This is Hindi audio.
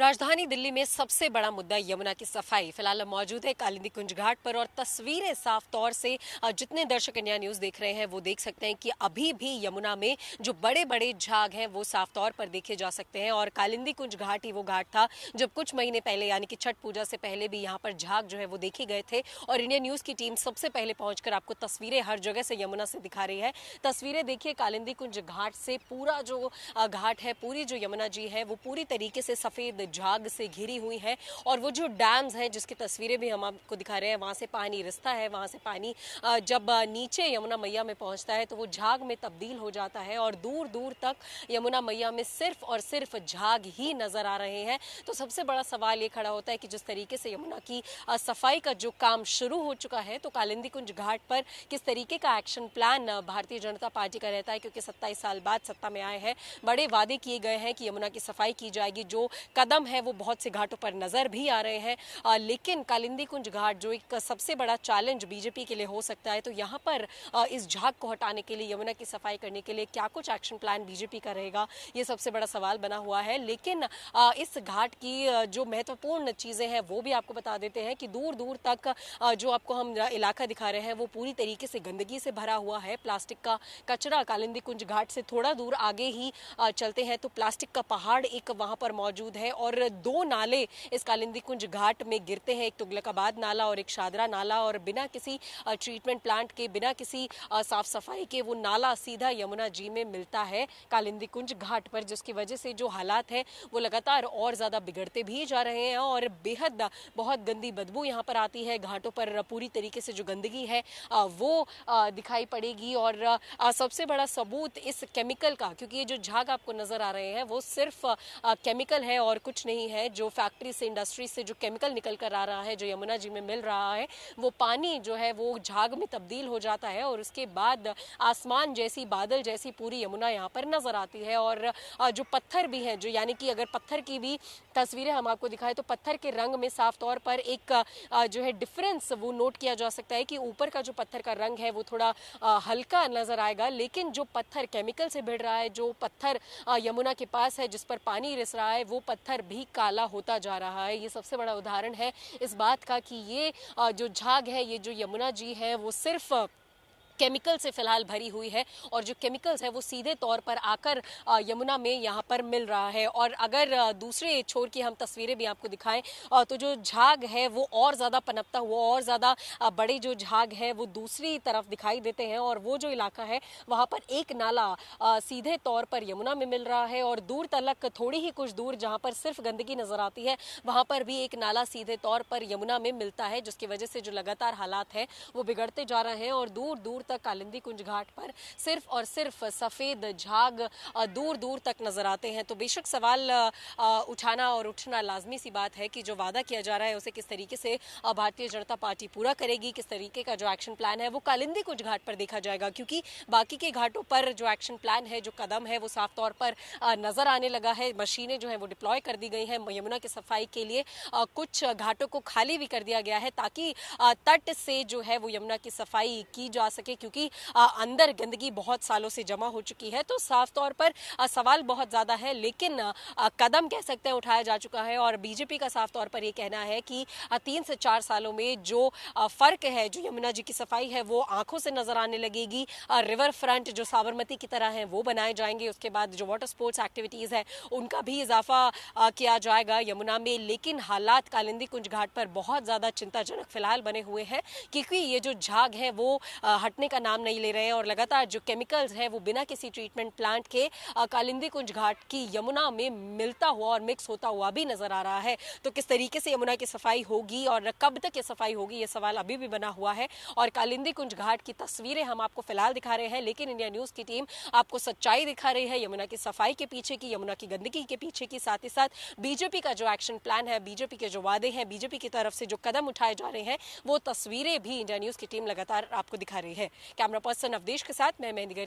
राजधानी दिल्ली में सबसे बड़ा मुद्दा यमुना की सफाई। फिलहाल हम मौजूद है कालिंदी कुंज घाट पर और तस्वीरें साफ तौर से जितने दर्शक इंडिया न्यूज देख रहे हैं वो देख सकते हैं कि अभी भी यमुना में जो बड़े बड़े झाग हैं वो साफ तौर पर देखे जा सकते हैं। और कालिंदी कुंज घाट ही वो घाट था जब कुछ महीने पहले यानी कि छठ पूजा से पहले भी यहाँ पर झाग जो है वो देखे गए थे और इंडिया न्यूज की टीम सबसे पहले पहुंचकर आपको तस्वीरें हर जगह से यमुना से दिखा रही है। तस्वीरें देखिए कालिंदी कुंज घाट से, पूरा जो घाट है, पूरी जो यमुना जी है वो पूरी तरीके से सफेद झाग से घिरी हुई है। और वो जो डैम्स हैं जिसकी तस्वीरें भी हम आपको दिखा रहे हैं, वहां से पानी रिसता है, वहां से पानी जब नीचे यमुना मैया में पहुंचता है तो वो झाग में तब्दील हो जाता है और दूर दूर तक यमुना मैया में सिर्फ और सिर्फ झाग ही नजर आ रहे हैं। तो सबसे बड़ा सवाल ये खड़ा होता है कि जिस तरीके से यमुना की सफाई का जो काम शुरू हो चुका है तो कालिंदी कुंज घाट पर किस तरीके का action plan Bharatiya Janata party का रहता है, क्योंकि 27 साल बाद सत्ता में आए हैं, बड़े वादे किए गए हैं कि यमुना की सफाई की जाएगी। जो कदम है वो बहुत से घाटों पर नजर भी आ रहे हैं, लेकिन कालिंदी कुंज घाट जो एक सबसे बड़ा चैलेंज बीजेपी के लिए हो सकता है, तो यहाँ पर इस झाग को हटाने के लिए, यमुना की सफाई करने के लिए क्या कुछ एक्शन प्लान बीजेपी का रहेगा, ये सबसे बड़ा सवाल बना हुआ है। लेकिन इस घाट की जो महत्वपूर्ण चीजें हैं वो भी आपको बता देते हैं कि दूर दूर तक जो आपको हम इलाका दिखा रहे हैं वो पूरी तरीके से गंदगी से भरा हुआ है। प्लास्टिक का कचरा कालिंदी कुंज घाट से थोड़ा दूर आगे ही चलते हैं तो प्लास्टिक का पहाड़ एक वहां पर मौजूद है और दो नाले इस कालिंदी कुंज घाट में गिरते हैं, एक तुगलकाबाद नाला और एक शादरा नाला। और बिना किसी ट्रीटमेंट प्लांट के, बिना किसी साफ सफाई के वो नाला सीधा यमुना जी में मिलता है कालिंदी कुंज घाट पर, जिसकी वजह से जो हालात हैं वो लगातार और ज्यादा बिगड़ते भी जा रहे हैं और बेहद बहुत गंदी बदबू यहाँ पर आती है। घाटों पर पूरी तरीके से जो गंदगी है वो दिखाई पड़ेगी। और सबसे बड़ा सबूत इस केमिकल का, क्योंकि ये जो झाग आपको नजर आ रहे हैं वो सिर्फ केमिकल है और कुछ नहीं है। जो फैक्ट्री से, इंडस्ट्री से जो केमिकल निकल कर आ रहा है, जो यमुना जी में मिल रहा है, वो पानी जो है वो झाग में तब्दील हो जाता है और उसके बाद आसमान जैसी, बादल जैसी पूरी यमुना यहाँ पर नजर आती है। और जो पत्थर भी हैं, जो यानी कि अगर पत्थर की भी तस्वीरें हम आपको दिखाएं तो पत्थर के रंग में साफ तौर पर एक जो है डिफरेंस वो नोट किया जा सकता है कि ऊपर का जो पत्थर का रंग है वो थोड़ा हल्का नजर आएगा, लेकिन जो पत्थर केमिकल से भिड़ रहा है, जो पत्थर यमुना के पास है जिस पर पानी रिस रहा है, वो पत्थर भी काला होता जा रहा है। ये सबसे बड़ा उदाहरण है इस बात का कि ये जो झाग है, ये जो यमुना जी है वो सिर्फ केमिकल से फिलहाल भरी हुई है और जो केमिकल्स है वो सीधे तौर पर आकर यमुना में यहाँ पर मिल रहा है। और अगर दूसरे छोर की हम तस्वीरें भी आपको दिखाएं तो जो झाग है वो और ज़्यादा पनपता हुआ, और ज़्यादा बड़े जो झाग है वो दूसरी तरफ दिखाई देते हैं और वो जो इलाका है वहाँ पर एक नाला सीधे तौर पर यमुना में मिल रहा है और दूर तलक, थोड़ी ही कुछ दूर जहाँ पर सिर्फ गंदगी नजर आती है, वहाँ पर भी एक नाला सीधे तौर पर यमुना में मिलता है, जिसकी वजह से जो लगातार हालात हैं वो बिगड़ते जा रहे हैं। और दूर दूर तक कालिंदी कुंज घाट पर सिर्फ और सिर्फ सफेद झाग दूर दूर तक नजर आते हैं। तो बेशक सवाल उठाना और उठना लाजमी सी बात है कि जो वादा किया जा रहा है उसे किस तरीके से भारतीय जनता पार्टी पूरा करेगी, किस तरीके का जो एक्शन प्लान है वो कालिंदी कुंज घाट पर देखा जाएगा, क्योंकि बाकी के घाटों पर जो एक्शन प्लान है, जो कदम है वो साफ तौर पर नजर आने लगा है। मशीनें जो है वो डिप्लॉय कर दी गई हैं यमुना की सफाई के लिए। कुछ घाटों को खाली भी कर दिया गया है ताकि तट से जो है वो यमुना की सफाई की जा सके, क्योंकि अंदर गंदगी बहुत सालों से जमा हो चुकी है। तो साफ तौर पर सवाल बहुत ज्यादा है, लेकिन कदम कह सकते हैं उठाया जा चुका है। और बीजेपी का साफ तौर पर यह कहना है कि 3 से 4 सालों में जो फर्क है, जो यमुना जी की सफाई है वो आंखों से नजर आने लगेगी। रिवर फ्रंट जो साबरमती की तरह है वो बनाए जाएंगे, उसके बाद जो वाटर स्पोर्ट्स एक्टिविटीज है उनका भी इजाफा किया जाएगा यमुना में। लेकिन हालात कालिंदी कुंज घाट पर बहुत ज्यादा चिंताजनक फिलहाल बने हुए हैं, क्योंकि ये जो झाग है वो हटने का नाम नहीं ले रहे हैं और लगातार जो केमिकल्स है वो बिना किसी ट्रीटमेंट प्लांट के कालिंदी कुंज घाट की यमुना में मिलता हुआ और मिक्स होता हुआ भी नजर आ रहा है। तो किस तरीके से यमुना की सफाई होगी और कब तक ये सफाई होगी, ये सवाल अभी भी बना हुआ है। और कालिंदी कुंज घाट की तस्वीरें हम आपको फिलहाल दिखा रहे हैं, लेकिन इंडिया न्यूज की टीम आपको सच्चाई दिखा रही है यमुना की सफाई के पीछे की, यमुना की गंदगी के पीछे की, साथ ही साथ बीजेपी का जो एक्शन प्लान है, बीजेपी के जो वादे हैं, बीजेपी की तरफ से जो कदम उठाए जा रहे हैं, वो तस्वीरें भी इंडिया न्यूज की टीम लगातार आपको दिखा रही है। कैमरा पर्सन अवधेश के साथ मैं मेहंदी